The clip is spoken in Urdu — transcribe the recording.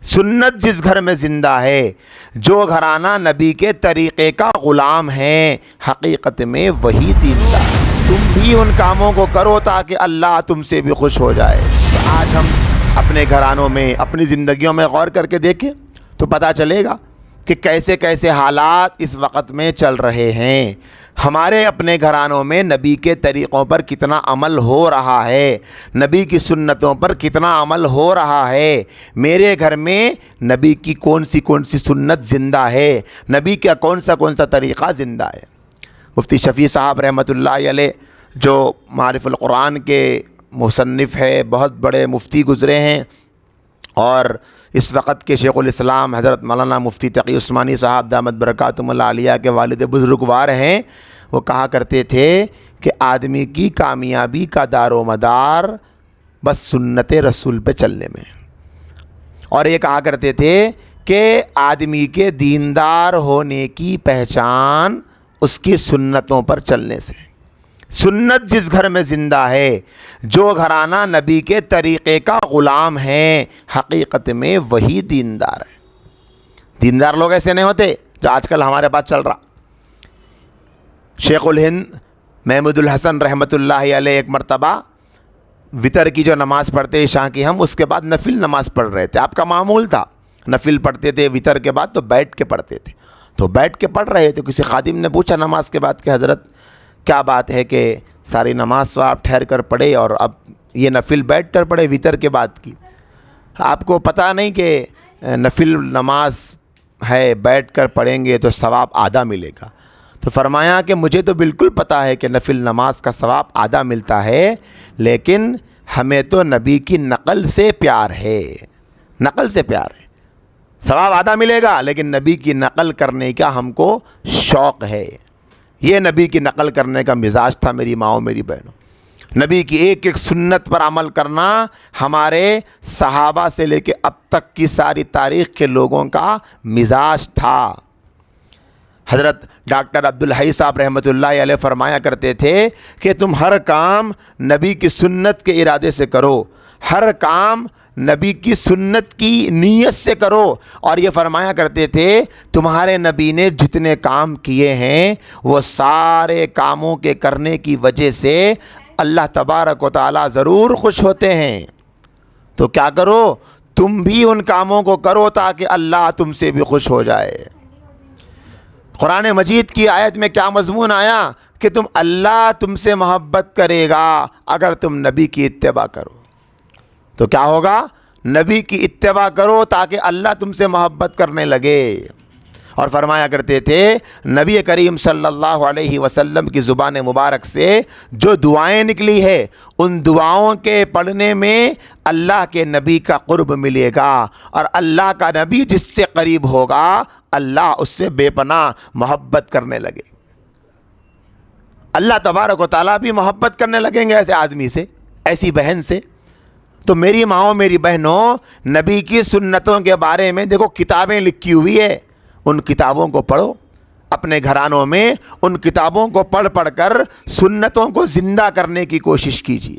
سنت جس گھر میں زندہ ہے، جو گھرانہ نبی کے طریقے کا غلام ہے، حقیقت میں وہی دیندار۔ تم بھی ان کاموں کو کرو تاکہ اللہ تم سے بھی خوش ہو جائے۔ تو آج ہم اپنے گھرانوں میں، اپنی زندگیوں میں غور کر کے دیکھیں تو پتہ چلے گا کہ کیسے کیسے حالات اس وقت میں چل رہے ہیں۔ ہمارے اپنے گھرانوں میں نبی کے طریقوں پر کتنا عمل ہو رہا ہے، نبی کی سنتوں پر کتنا عمل ہو رہا ہے۔ میرے گھر میں نبی کی کون سی سنت زندہ ہے، نبی کا کون سا طریقہ زندہ ہے۔ مفتی شفیع صاحب رحمۃ اللہ علیہ جو معارف القرآن کے مصنف ہے، بہت بڑے مفتی گزرے ہیں، اور اس وقت کے شیخ الاسلام حضرت مولانا مفتی تقی عثمانی صاحب دامت برکاتہم العالیہ کے والد بزرگوار ہیں۔ وہ کہا کرتے تھے کہ آدمی کی کامیابی کا دار و مدار بس سنت رسول پہ چلنے میں، اور یہ کہا کرتے تھے کہ آدمی کے دیندار ہونے کی پہچان اس کی سنتوں پر چلنے سے۔ سنت جس گھر میں زندہ ہے، جو گھرانہ نبی کے طریقے کا غلام ہے، حقیقت میں وہی دیندار ہے۔ دیندار لوگ ایسے نہیں ہوتے جو آج کل ہمارے پاس چل رہا۔ شیخ الہند محمود الحسن رحمۃ اللہ علیہ ایک مرتبہ وطر کی جو نماز پڑھتے عشاء کی، ہم اس کے بعد نفل نماز پڑھ رہے تھے۔ آپ کا معمول تھا نفل پڑھتے تھے وطر کے بعد تو بیٹھ کے پڑھتے تھے، تو بیٹھ کے پڑھ رہے تھے۔ کسی خادم نے پوچھا نماز کے بعد کہ حضرت کیا بات ہے کہ ساری نماز تو آپ ٹھہر کر پڑھے اور اب یہ نفل بیٹھ کر پڑھے وطر کے بعد کی، آپ کو پتہ نہیں کہ نفل نماز ہے بیٹھ کر پڑھیں گے تو ثواب آدھا ملے گا؟ تو فرمایا کہ مجھے تو بالکل پتہ ہے کہ نفل نماز کا ثواب آدھا ملتا ہے، لیکن ہمیں تو نبی کی نقل سے پیار ہے، نقل سے پیار ہے۔ ثواب آدھا ملے گا لیکن نبی کی نقل کرنے کا ہم کو شوق ہے۔ یہ نبی کی نقل کرنے کا مزاج تھا میری ماؤں میری بہنوں۔ نبی کی ایک ایک سنت پر عمل کرنا ہمارے صحابہ سے لے کے اب تک کی ساری تاریخ کے لوگوں کا مزاج تھا۔ حضرت ڈاکٹر عبدالحی صاحب رحمۃ اللہ علیہ فرمایا کرتے تھے کہ تم ہر کام نبی کی سنت کے ارادے سے کرو، ہر کام نبی کی سنت کی نیت سے کرو، اور یہ فرمایا کرتے تھے تمہارے نبی نے جتنے کام کیے ہیں وہ سارے کاموں کے کرنے کی وجہ سے اللہ تبارک و تعالیٰ ضرور خوش ہوتے ہیں۔ تو کیا کرو، تم بھی ان کاموں کو کرو تاکہ اللہ تم سے بھی خوش ہو جائے۔ قرآن مجید کی آیت میں کیا مضمون آیا کہ اللہ تم سے محبت کرے گا اگر تم نبی کی اتباع کرو۔ تو کیا ہوگا؟ نبی کی اتباع کرو تاکہ اللہ تم سے محبت کرنے لگے۔ اور فرمایا کرتے تھے نبی کریم صلی اللہ علیہ وسلم کی زبان مبارک سے جو دعائیں نکلی ہے ان دعاؤں کے پڑھنے میں اللہ کے نبی کا قرب ملے گا، اور اللہ کا نبی جس سے قریب ہوگا اللہ اس سے بے پناہ محبت کرنے لگے۔ اللہ تبارک و تعالیٰ بھی محبت کرنے لگیں گے ایسے آدمی سے، ایسی بہن سے۔ تو میری ماؤں میری بہنوں، نبی کی سنتوں کے بارے میں دیکھو کتابیں لکھی ہوئی ہے، ان کتابوں کو پڑھو، اپنے گھرانوں میں ان کتابوں کو پڑھ کر سنتوں کو زندہ کرنے کی کوشش کیجیے۔